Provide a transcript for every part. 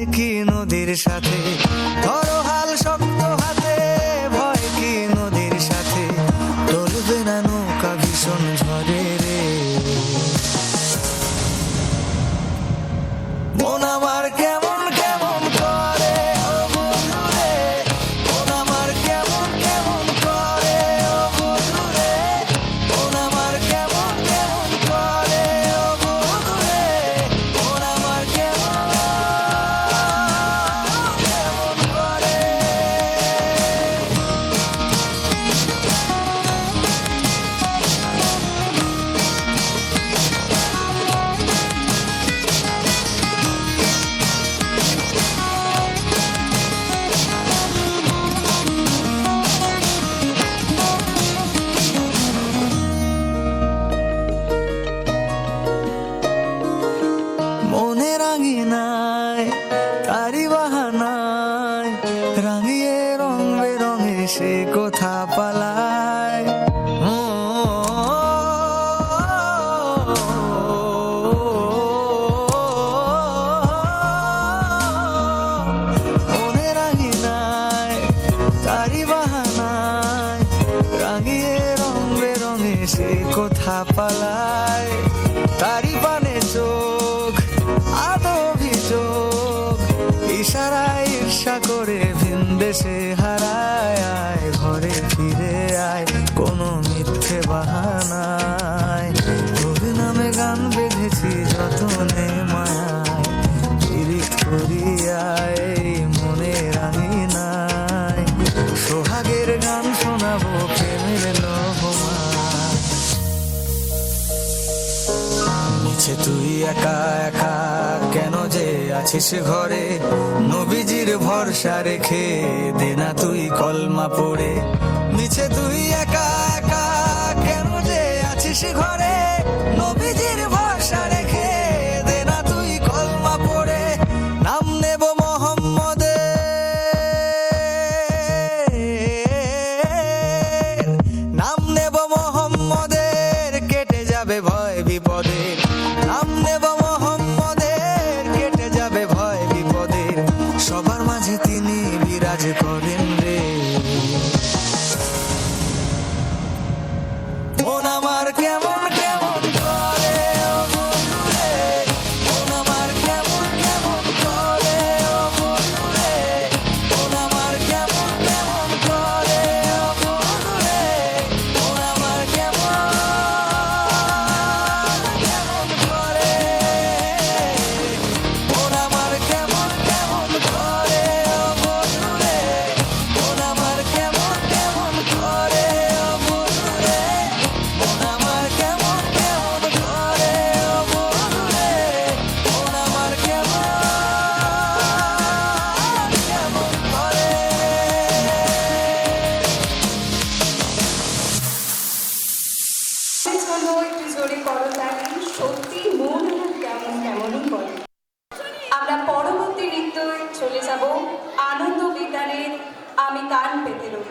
ভয় কি নদীর সাথে, ধরো হাল শক্ত হাতে, ভয় কি নদীর সাথে, চলবে না নৌকা ভীষণ ঝড়ে রে। মন আমার কেমন কেমন করে ও বন্ধু রে, মন আমার কেমন কেমন করে ও বন্ধু রে, মন আমার কেমন কেমন করে ও বন্ধু রে, মন আমার কেমন কেমন করে। মনে রাঙিনায় তারি বাহানায়, রাঙিয়ে রং বেরঙে সে কোথা পালায়। ও মনে রাঙিনায় তারি বাহানায়, রাঙিয়ে রং বেরঙে সে কোথা পালায়। তারি পানে চোখ আদো অভিযোগ, ইশারায় ঈর্ষা করে ভিন দেশে হারায়। আয় ঘরে ফিরে আয় কোনো মিথ্যে বাহানায়, তোর নামে গান বেঁধেছি যতনে মায়ায়। পিরিত করিয়ায় মনে রাঙিনায়, সোহাগের গান শোনাবো প্রেমের লহমায়। নিচে তুই একা একা কেন যে আছিস ঘরে, নবীজির ভরসা রেখে দে না তুই কলমা পড়ে। নিচে তুই একা একা কেন যে আছিস ঘরে, নবীজির ভরসা রেখে দে না তুই কলমা পড়ে। নাম নেব মোহাম্মদের, নাম নেব মোহাম্মদের, কেটে যাবে ভয় বিপদের। নাম নেব মোহাম্মদের, কেটে যাবে ভয় বিপদের, সবার মাঝে তিনি বিরাজ করেন রে। মন আমার কেমন কেমন করে ও বন্ধু রে, মন আমার কেমন কেমন করে ও বন্ধু রে, মন আমার কেমন কেমন করে ও বন্ধু রে, মন আমার কেমন কেমন করে, মন আমার কেমন কেমন করে ও বন্ধু রে, মন আমার কেমন কেমন করে ও বন্ধু রে, মন আমার কেমন কেমন করে ও বন্ধু রে, মন আমার কেমন কেমন করে। জন্য একটু জোরে করতালি, সত্যি মন আমার কেমন কেমনই করে। আমরা পরবর্তী নৃত্যে চলে যাব আনন্দ বিতানের আমি কান পেতে রই।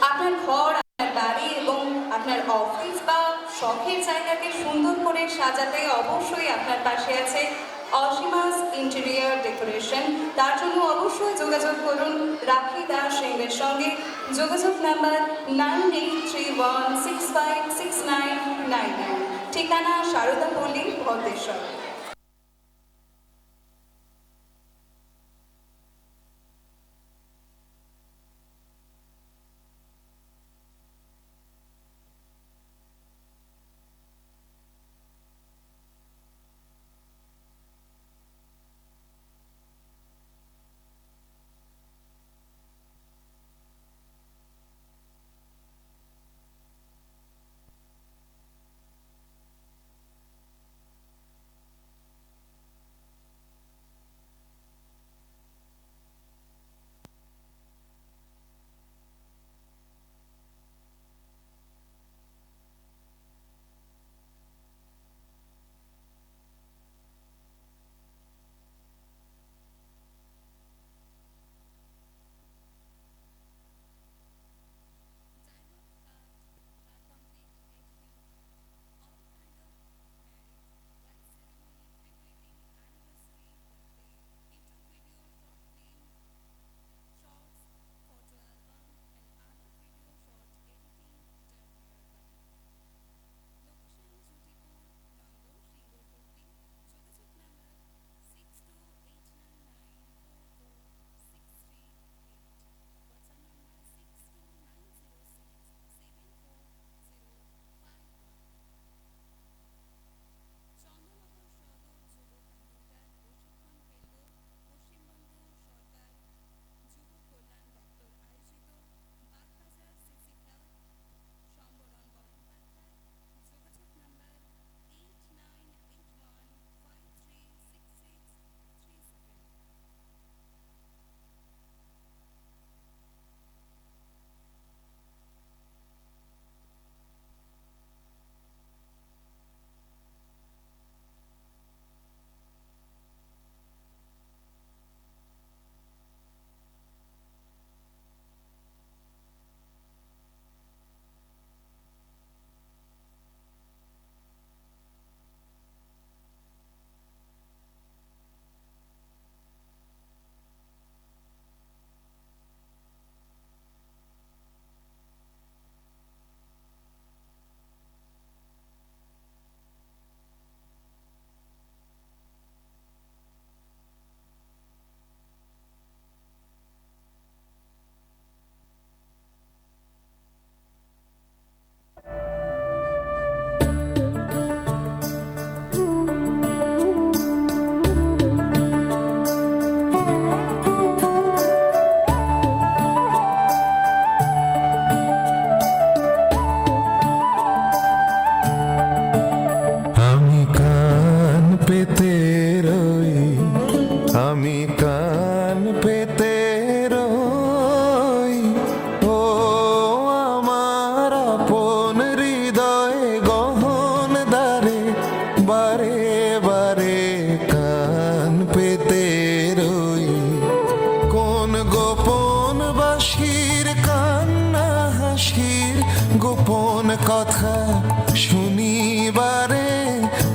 আপনার ঘর, আপনার বাড়ি এবং আপনার অফিস বা শখের জায়গাকে সুন্দর করে সাজাতে অবশ্যই আপনার পাশে আছে অসীমাস ইন্টেরিয়র ডেকোরেশন। তার জন্য অবশ্যই যোগাযোগ করুন রাখি দাস সিংয়ের সঙ্গে। যোগাযোগ নাম্বার 9831656999, ঠিকানা সারদাপল্লী, ভদ্রেশ্বর। গোপন কথা শুনি বারে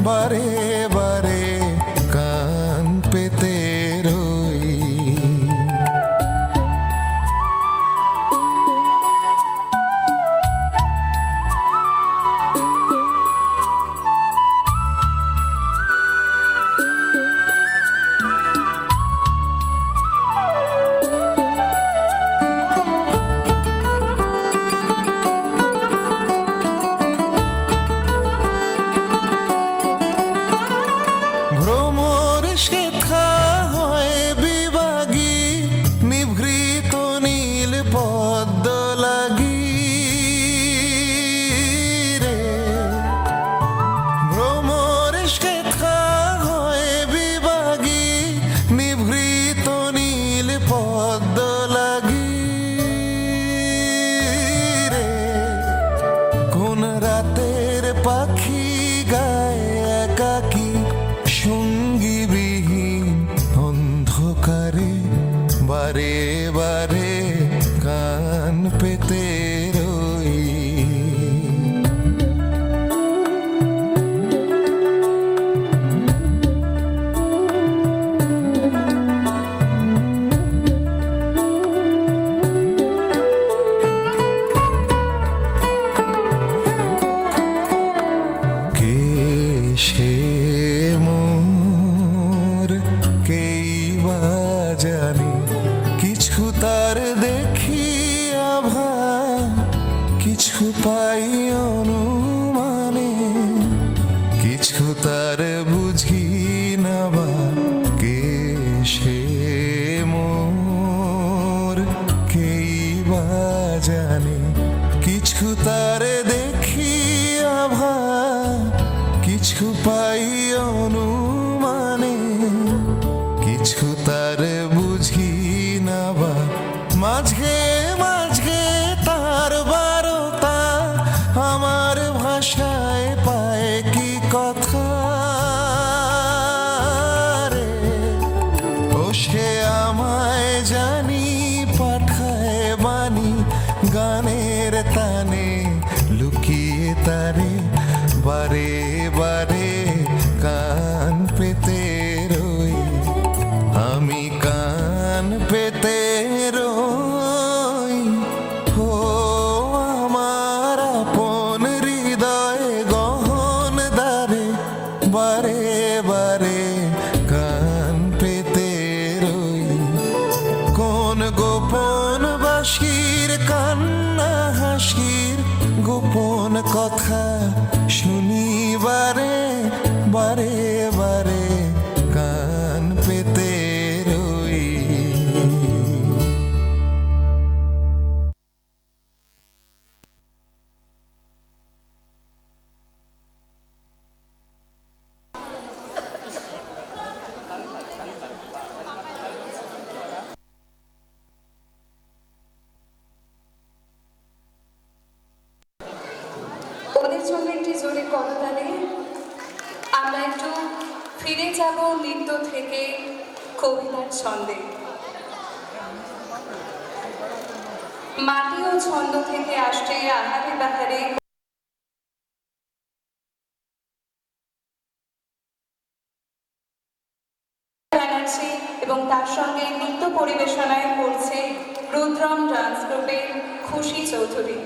বারে বারে কান পেতে রই। ভ্রমর শেখা হয় বিভাগী, নিভৃত নীল পদ্ম লাগি রে। ভ্রমর শেখা হয় বিভাগী, নিভৃত নীল পদ্ম লাগি রে। কোন রাতের পাখি গায় একাকী, সঙ্গীবিহীন অন্ধকারে বারে বারে কান পেতে রই। কে সে মোর কেই বা জানে, কিছু তার দেখি আভা, কিছু পাই অনুমানে, কিছু তার বুঝি না বা। কে সে মোর কেই বা জানে, কিছু তার দেখি আভা, কিছু পাই অনুমানে, কিছু তার বুঝি না বা। মাঝে মাঝে তার বারতা আমার ভাষায় পায় কি কথা রে। ও সে আমায় জানি পাঠায় বাণী, গানের তানে লুকিয়ে তারে বারে বারে কান পেতে রই। আমি কান পেতে রই। ও আমার আপন হৃদয় গহন দ্বারে বারে বারে কান পেতে রই। কোন গোপন বাঁশির কান্না হাসির গোপন কথা শুনি বারে বারে বারে কান পেতে রই। ওদের জন্য একটি জোরে করতালি। আমরা একটু ফিরে যাব নৃত্য থেকে কবিতার ছন্দে। মাটি ও ছন্দ থেকে আসছে আহারে বাহারে ব্যানার্জি এবং তার সঙ্গে নৃত্য পরিবেশনায় করছে রুদ্রম ডান্স গ্রুপের খুশি চৌধুরী।